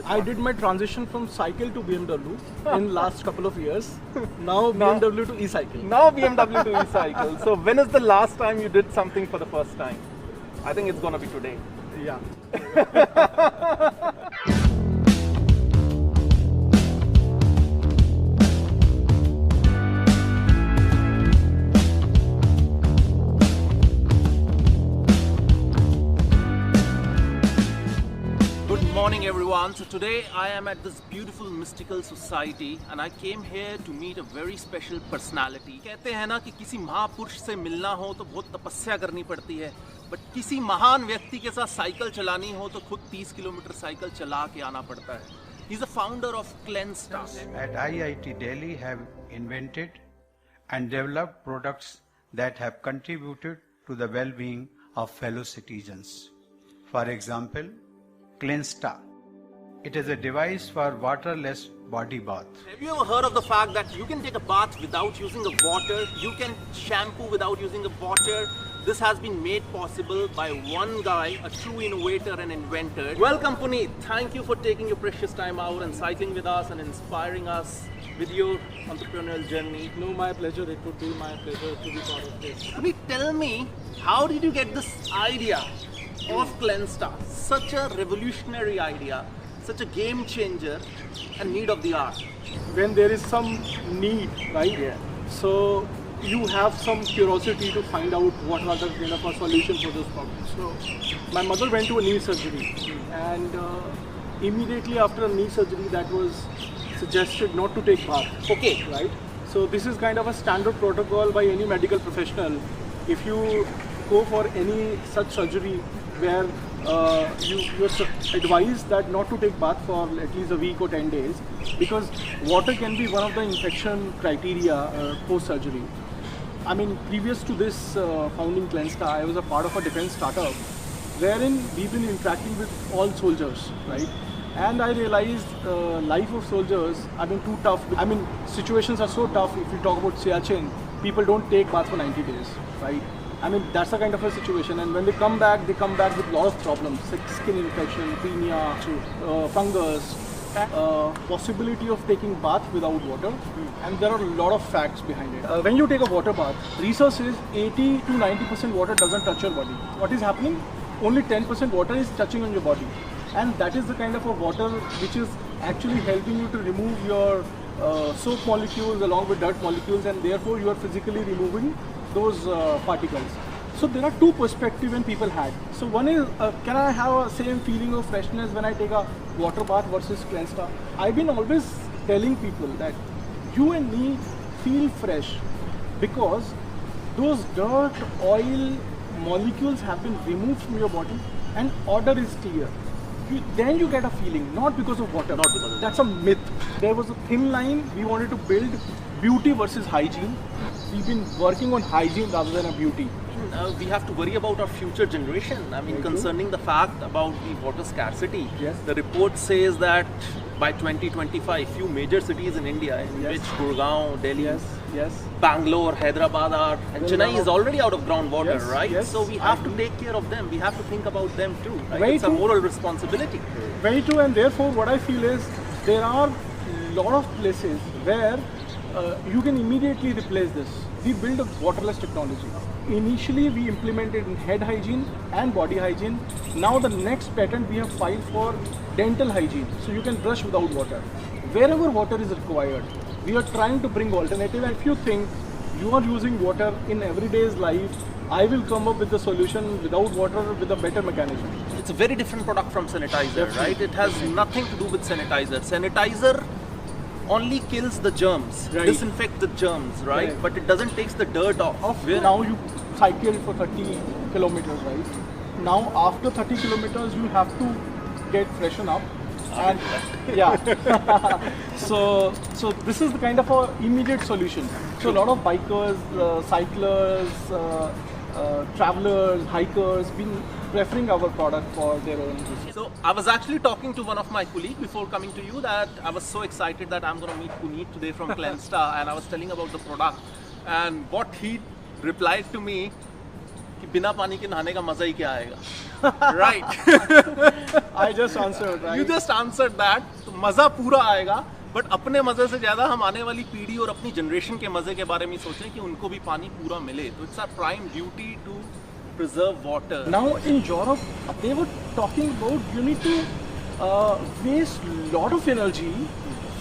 I did my transition from cycle to BMW in last couple of years. Now BMW to e-cycle. Now BMW to e-cycle. So when is the last time you did something for the first time? I think it's gonna be today. Yeah. Good morning everyone. So today I am at this beautiful mystical society and I came here to meet a very special personality. कहते हैं ना कि किसी महापुरुष से मिलना हो तो बहुत तपस्या करनी पड़ती है, बट किसी महान व्यक्ति के साथ साइकिल चलानी हो तो खुद 30 किलोमीटर साइकिल चला के आना पड़ता है. He's the founder of Clensta. At IIT Delhi have invented and developed products that have contributed to the well-being of fellow citizens. For example, Clensta. It is a device for waterless body bath. Have you ever heard of the fact that you can take a bath without using the water? You can shampoo without using the water. This has been made possible by one guy, a true innovator and inventor. Welcome Puneet. Thank you for taking your precious time out and cycling with us and inspiring us with your entrepreneurial journey. No, my pleasure. It would be my pleasure to be part of this. Puneet, tell me, how did you get this idea of Clensta? Such a revolutionary idea, such a game changer and need of the hour. When there is some need, right? Yeah. So you have some curiosity to find out what are the kind of a solution for this problem. So my mother went to a knee surgery, and immediately after a knee surgery, that was suggested not to take bath. Okay. Right? So this is kind of a standard protocol by any medical professional. If you go for any such surgery where you're advised that not to take bath for at least a week or 10 days, because water can be one of the infection criteria post-surgery. I mean, previous to this founding Clensta, I was a part of a defense startup wherein we've been interacting with all soldiers, right? And I realized life of soldiers, I mean, too tough. I mean, situations are so tough. If you talk about Siachen, people don't take bath for 90 days, right? I mean, that's the kind of a situation, and when they come back with a lot of problems, like skin infection, pinia, fungus, possibility of taking bath without water, and there are a lot of facts behind it. When you take a water bath, research says 80 to 90% water doesn't touch your body. What is happening? Only 10% water is touching on your body, and that is the kind of a water which is actually helping you to remove your soap molecules along with dirt molecules, and therefore you are physically removing those particles. So there are two perspectives when people had. So one is, can I have a same feeling of freshness when I take a water bath versus Clensta? I've been always telling people that you and me feel fresh because those dirt, oil, molecules have been removed from your body and odor is clear. Then you get a feeling, not because of water. Not because of That's a myth. There was a thin line we wanted to build, beauty versus hygiene. We've been working on hygiene rather than a beauty. We have to worry about our future generation. I mean, concerning the fact about the water scarcity. Yes. The report says that by 2025, few major cities in India, in which Gurgaon, Delhi, Bangalore, Hyderabad are, and Chennai is already out of groundwater, Yes, right? yes, So we have to take care of them. We have to think about them too. Right? Very It's a true. moral responsibility. Very true, and therefore what I feel is there are a lot of places where you can immediately replace this. We build a waterless technology. Initially we implemented in head hygiene and body hygiene. Now the next patent we have filed for dental hygiene. So you can brush without water. Wherever water is required, we are trying to bring alternative. And if you think you are using water in everyday's life, I will come up with the solution without water with a better mechanism. It's a very different product from sanitizer, Definitely. right? It has nothing to do with sanitizer. Sanitizer only kills the germs, Right. disinfect the germs, right? Right. But it doesn't take the dirt off. Now you cycle for 30 kilometers, right? Now after 30 kilometers you have to get freshen up. And yeah, so this is the kind of a immediate solution. So a lot of bikers, cyclers, travelers, hikers been preferring our product for their own use. So I was actually talking to one of my colleagues before coming to you that I was so excited that I'm going to meet Puneet today from Clensta, and I was telling about the product, and what he replied to me, कि बिना पानी के नहाने का मजा ही क्या आएगा, right? I just answered, right? You just answered that. तो मजा पूरा आएगा, बट अपने मजे से ज्यादा हम आने वाली पीढ़ी और अपनी जनरेशन के मजे के बारे में सोचें कि उनको भी पानी पूरा मिले. तो it's our prime duty to preserve water. Now in Europe, they were talking about you need to waste lot of energy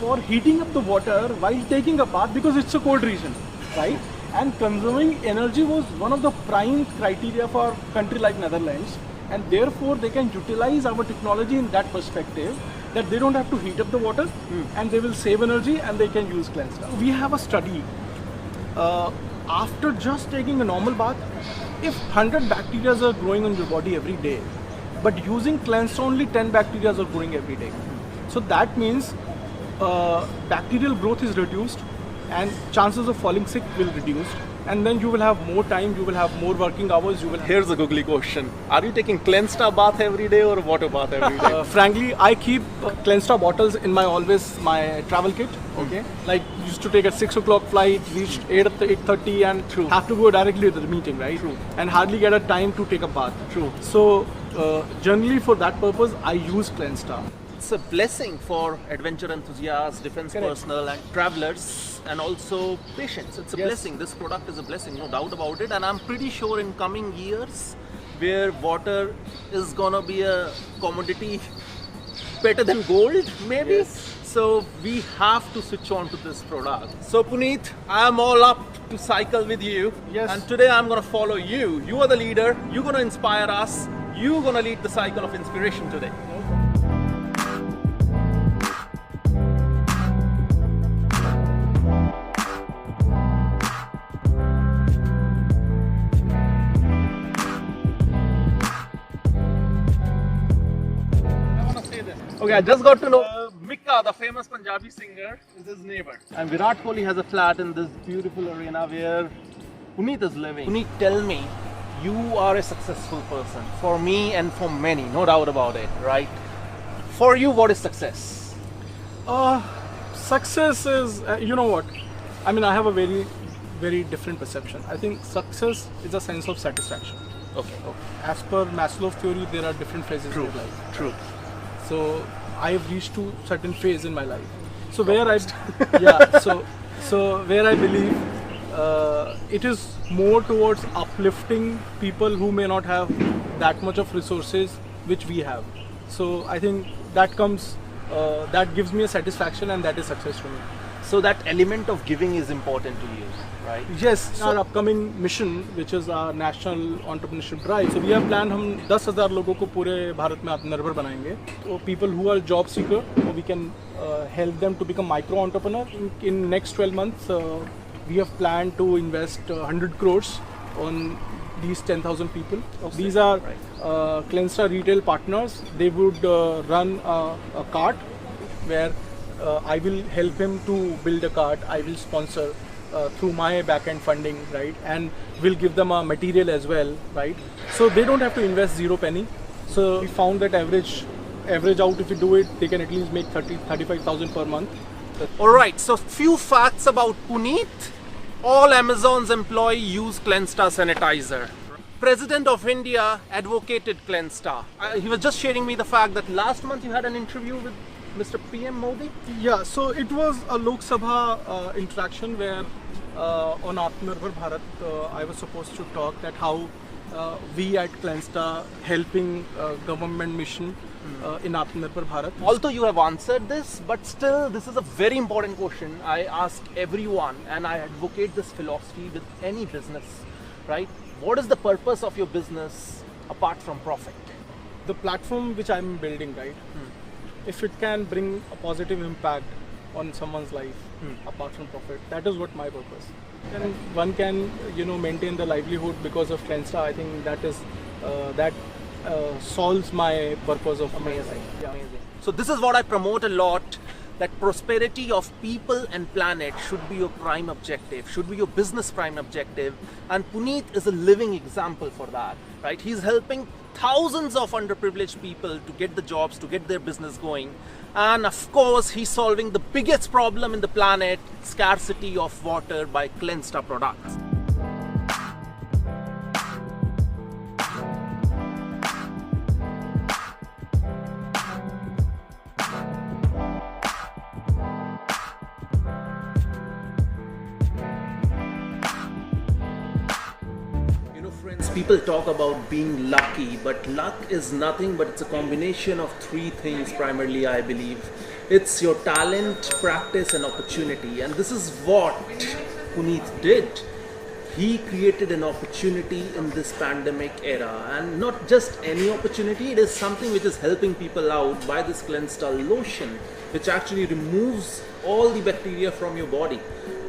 for heating up the water while taking a bath because it's a cold region, right? And conserving energy was one of the prime criteria for a country like Netherlands, and therefore they can utilize our technology in that perspective that they don't have to heat up the water and they will save energy and they can use Clensta. We have a study after just taking a normal bath, if 100 bacteria are growing on your body every day, but using Clensta only 10 bacteria are growing every day. So that means bacterial growth is reduced and chances of falling sick will reduce, and then you will have more time, you will have more working hours, you will have... Here's a googly question. Are you taking Clensta bath every day or water bath every day? Frankly, I keep Clensta bottles in my travel kit, okay? Like used to take a 6 o'clock flight, reach 8:30 and have to go directly to the meeting, right? True. And hardly get a time to take a bath. True. So generally for that purpose, I use Clensta. It's a blessing for adventure enthusiasts, defense Correct. personnel and travelers, and also patients. It's a Yes. blessing. This product is a blessing, no doubt about it. And I'm pretty sure in coming years, where water is gonna be a commodity better than gold, maybe. Yes. So we have to switch on to this product. So Puneet, I am all up to cycle with you. Yes. And today I'm gonna follow you. You are the leader. You're gonna inspire us. You're gonna lead the cycle of inspiration today. Okay, I just got to know Mikka, the famous Punjabi singer, is his neighbor. And Virat Kohli has a flat in this beautiful arena where Puneet is living. Puneet, tell me, you are a successful person. For me and for many, no doubt about it, right? For you, what is success? Success is, you know what? I mean, I have a very, very different perception. I think success is a sense of satisfaction. Okay. As per Maslow's theory, there are different phases in life. True. So I have reached to certain phase in my life. So where where I believe it is more towards uplifting people who may not have that much of resources which we have. So I think that comes, that gives me a satisfaction, and that is success for me. So that element of giving is important to you, right? Yes, our upcoming mission, which is our national entrepreneurship drive. So we have planned हम 10,000 लोगों को पूरे भारत में आत्मनिर्भर बनाएंगे. So people who are job seeker, we can help them to become micro entrepreneur. In next 12 months, we have planned to invest 100 crores on these 10,000 people. These are Clensta retail partners. They would run a cart where I will help him to build a cart. I will sponsor through my back-end funding, right? And will give them a material as well, right? So they don't have to invest 0 penny. So we found that average out, if you do it, they can at least make 35,000 per month. Alright, so few facts about Puneet. All Amazon's employees use Clensta sanitizer. President of India advocated Clensta. He was just sharing me the fact that last month you had an interview with Mr. PM Modi? Yeah, so it was a Lok Sabha interaction where on Atmanirbhar Bharat, I was supposed to talk that how we at Clensta helping government mission in Atmanirbhar Bharat. Although you have answered this, but still this is a very important question. I ask everyone, and I advocate this philosophy with any business, right? What is the purpose of your business apart from profit? The platform which I'm building, right? If it can bring a positive impact on someone's life apart from profit, that is what my purpose. And one can, maintain the livelihood because of Clensta. I think that is that solves my purpose of Amazing. Yeah. Amazing. So this is what I promote a lot, that prosperity of people and planet should be your prime objective, should be your business prime objective. And Puneet is a living example for that, right? He's helping thousands of underprivileged people to get the jobs, to get their business going. And of course, he's solving the biggest problem in the planet, scarcity of water by Clensta products. people talk about being lucky, but luck is nothing but it's a combination of three things primarily, I believe. It's your talent, practice and opportunity. And this is what Puneet did. He created an opportunity in this pandemic era, and not just any opportunity, it is something which is helping people out by this Clensta lotion, which actually removes all the bacteria from your body.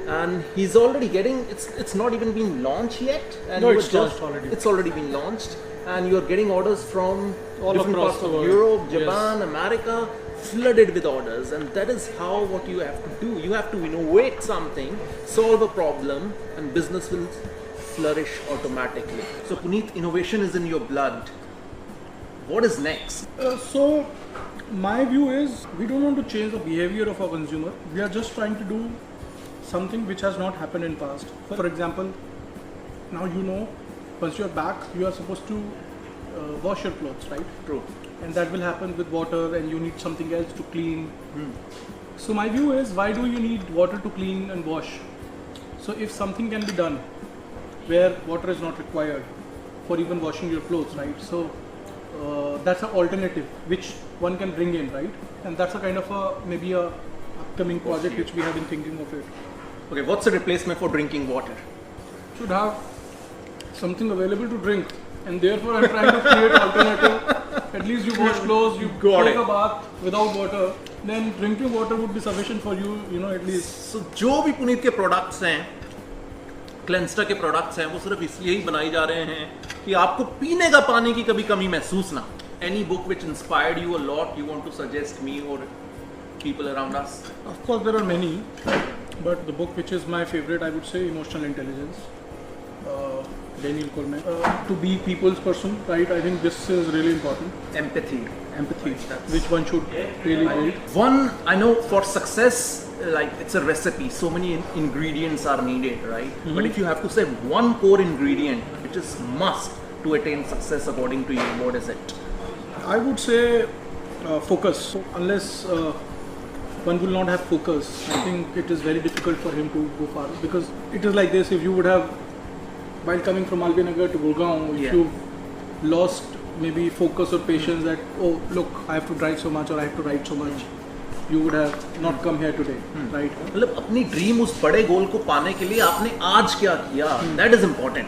And he's already getting, it's not even been launched yet, and No, it's launched already. It's already been launched, and you're getting orders from All different across parts the of world. Europe, Yes. Japan, America, flooded with orders. And that is how what you have to do. You have to innovate something, solve a problem, and business will flourish automatically. So Puneet, innovation is in your blood. What is next? So my view is we don't want to change the behavior of our consumer. We are just trying to do something which has not happened in past. For example, now once you're back, you are supposed to wash your clothes, right? True. And that will happen with water, and you need something else to clean. So my view is, why do you need water to clean and wash? So if something can be done where water is not required for even washing your clothes, right? So that's an alternative which one can bring in, right? And that's a kind of maybe a upcoming project which we have been thinking of it. Okay, what's the replacement for drinking water? Should have something available to drink, and therefore I'm trying to create alternative. At least you wash clothes, you Got take it. a bath without water, then drinking water would be sufficient for you, at least. So जो भी पुनीत के products हैं, क्लेंस्टा के products हैं, वो सिर्फ इसलिए ही बनाए जा रहे हैं कि आपको पीने का पानी की कभी कमी महसूस ना. Any book which inspired you a lot, you want to suggest me or people around us? Of course, there are many, but the book which is my favorite, I would say, Emotional Intelligence. Daniel Goleman. To be people's person, right? I think this is really important. Empathy. Empathy, which one should really build. One, I know for success, like it's a recipe, so many ingredients are needed, right? But if you have to say one core ingredient which is must to attain success according to you, what is it? I would say focus. So unless one will not have focus, I think it is very difficult for him to go far, because it is like this: if you would have, while coming from Albinagar to Gurgaon, if you lost maybe focus or patience that, oh look, I have to drive so much or I have to write so much, you would have not come here today, right? मतलब अपनी dream उस बड़े गोल को पाने के लिए आपने आज क्या किया? That is important.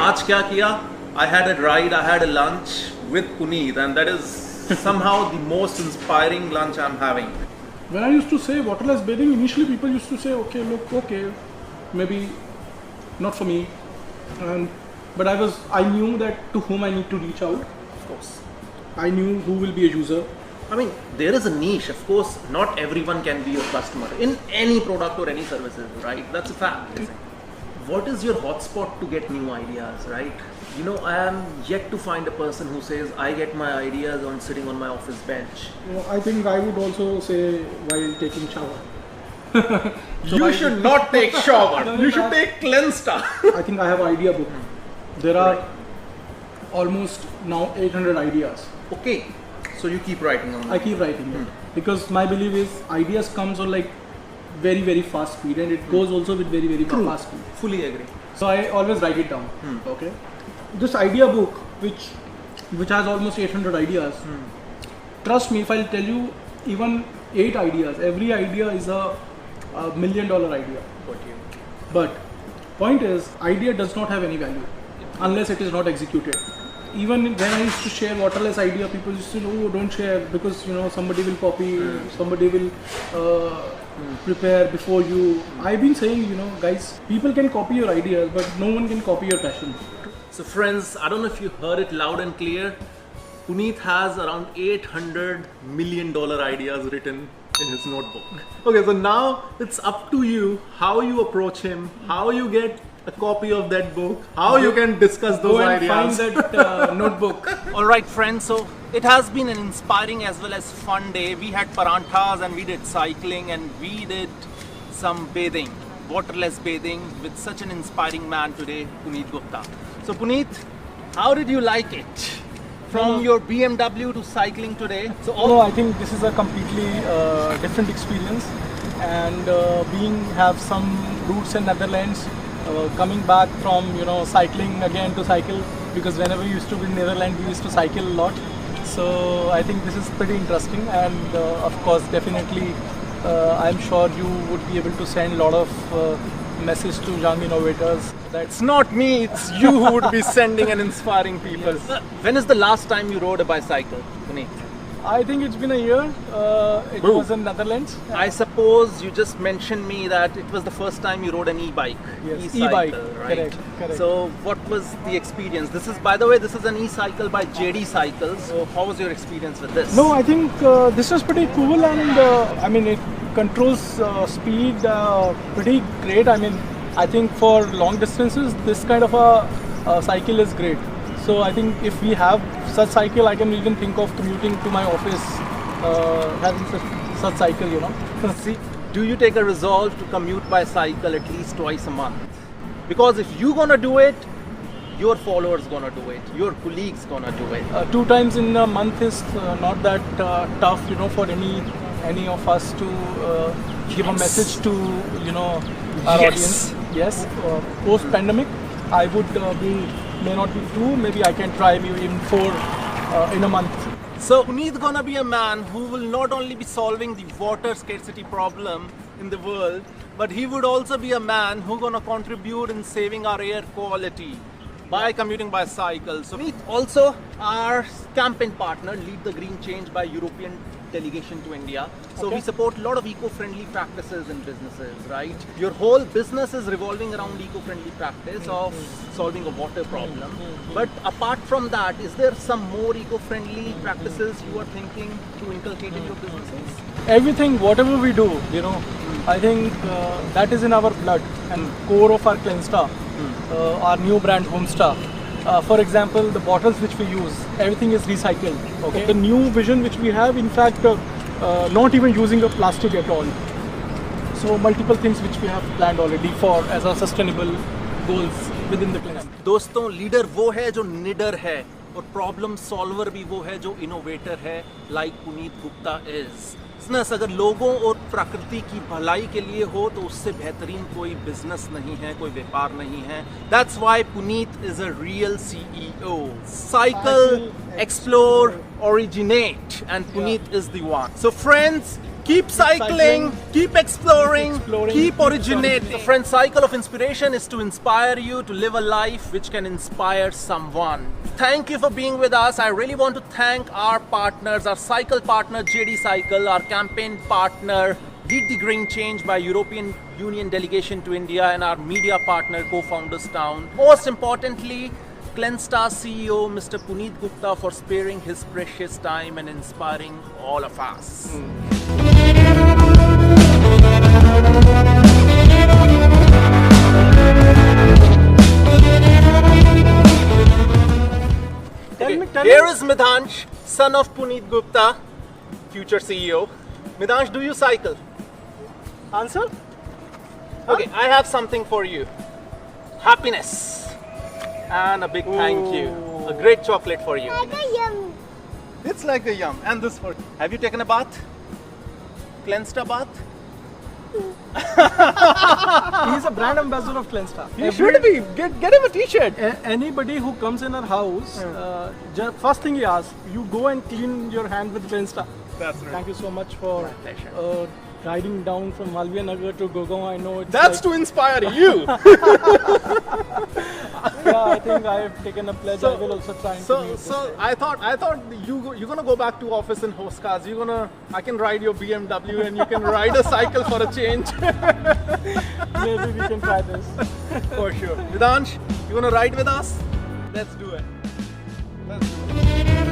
आज क्या किया? I had a ride, I had a lunch with Puneet, and that is somehow the most inspiring lunch I'm having. When I used to say waterless bathing, initially people used to say, okay, maybe not for me, but I knew that to whom I need to reach out. Of course. I knew who will be a user. I mean, there is a niche. Of course, not everyone can be your customer in any product or any services, right? That's a fact. What is your hotspot to get new ideas, right? I am yet to find a person who says, I get my ideas on sitting on my office bench. I think I would also say while taking shower. You should not take shower. You should take Clensta. I think I have an idea book. There are almost now 800 ideas. Okay. So you keep writing on that. I keep writing because my belief is ideas comes on like very, very fast speed, and it goes also with very, very fast speed. Fully agree. So I always write it down. Okay. This idea book, which has almost 800 ideas, trust me if I'll tell you even 8 ideas, every idea is a $1 million idea. But point is, idea does not have any value unless it is not executed. Even when I used to share waterless idea, people used to say, "Oh, don't share because somebody will copy, somebody will prepare before you." I've been saying, guys, people can copy your ideas, but no one can copy your passion. So friends, I don't know if you heard it loud and clear. Puneet has around $800 million ideas written in his notebook. Okay, so now it's up to you how you approach him, how you get a copy of that book, how you can discuss those ideas. Find that notebook. Alright friends, so it has been an inspiring as well as fun day. We had paranthas and we did cycling and we did some bathing, waterless bathing with such an inspiring man today, Puneet Gupta. So Puneet, how did you like it? From your BMW to cycling today? So I think this is a completely different experience, and have some roots in Netherlands, coming back from cycling again to cycle, because whenever we used to be in Netherlands we used to cycle a lot. So I think this is pretty interesting, and of course definitely I'm sure you would be able to send a lot of message to young innovators. It's not me, it's you who would be sending and inspiring people. Yes. When is the last time you rode a bicycle, Puneet? I think it's been a year. It Bro. was in Netherlands. I suppose you just mentioned me that it was the first time you rode an e-bike. Yes, E-cycle, e-bike. right? Correct. So what was the experience? This is, by the way, this is an e-cycle by JD Cycles. So how was your experience with this? No, I think this is pretty cool, and I mean it controls speed pretty great. I mean, I think for long distances this kind of a cycle is great. So I think if we have such cycle, I can even think of commuting to my office having such cycle, See, do you take a resolve to commute by cycle at least twice a month? Because if you're gonna do it, your followers gonna do it, your colleagues gonna do it. 2 times in a month is not that tough, for any of us to give a message to our audience. Yes, post pandemic, I would may not be 2, maybe I can try even 4 in a month. So Puneet gonna be a man who will not only be solving the water scarcity problem in the world, but he would also be a man who gonna contribute in saving our air quality by commuting by cycle. So Puneet also our campaign partner, Lead the Green Change by European delegation to India. So Okay. we support a lot of eco-friendly practices in businesses, right? Your whole business is revolving around eco-friendly practice of solving a water problem. But apart from that, is there some more eco-friendly practices you are thinking to inculcate in your businesses? Everything, whatever we do, I think that is in our blood and core of our Clensta, our new brand Homestar. For example, the bottles which we use, everything is recycled. Okay. The new vision which we have, in fact, not even using a plastic at all. So multiple things which we have planned already for as our sustainable goals within the Clensta. दोस्तों, leader वो है जो निडर है और problem solver भी वो है जो इनोवेटर है, like Puneet Gupta is. Business अगर लोगों और प्रकृति की भलाई के लिए हो तो उससे बेहतरीन कोई बिजनेस नहीं है, कोई व्यापार नहीं है। That's why Puneet is a real CEO. Cycle, explore, originate, and Puneet is the one. So friends, keep cycling, keep exploring, keep originate. The friend, cycle of inspiration is to inspire you to live a life which can inspire someone. Thank you for being with us. I really want to thank our partners, our cycle partner JD Cycle, our campaign partner Lead the Green Change by European Union delegation to India, and our media partner Co-Founders Town. Most importantly, Clensta CEO Mr. Puneet Gupta for sparing his precious time and inspiring all of us. Tell Here me. is Midhansh, son of Puneet Gupta, future CEO. Midhansh, do you cycle? Answer? Okay, I have something for you. Happiness. And a big thank you. A great chocolate for you. It's like a yum. And this for you. Have you taken a bath? Cleansed a bath? He's a brand ambassador of Clensta. You should be. Get him a t-shirt. Anybody who comes in our house, first thing he asks, you go and clean your hand with Clensta. That's right. Thank you so much for pleasure. riding down from Malviya Nagar to Gurgaon. I know it's That's to inspire you. yeah, I think I have taken a pledge. I will also try and commute this way. I thought you're gonna go back to office in horse cars. I can ride your BMW and you can ride a cycle for a change. Maybe we can try this. For sure. Vidhansh, you wanna ride with us? Let's do it. Let's do it.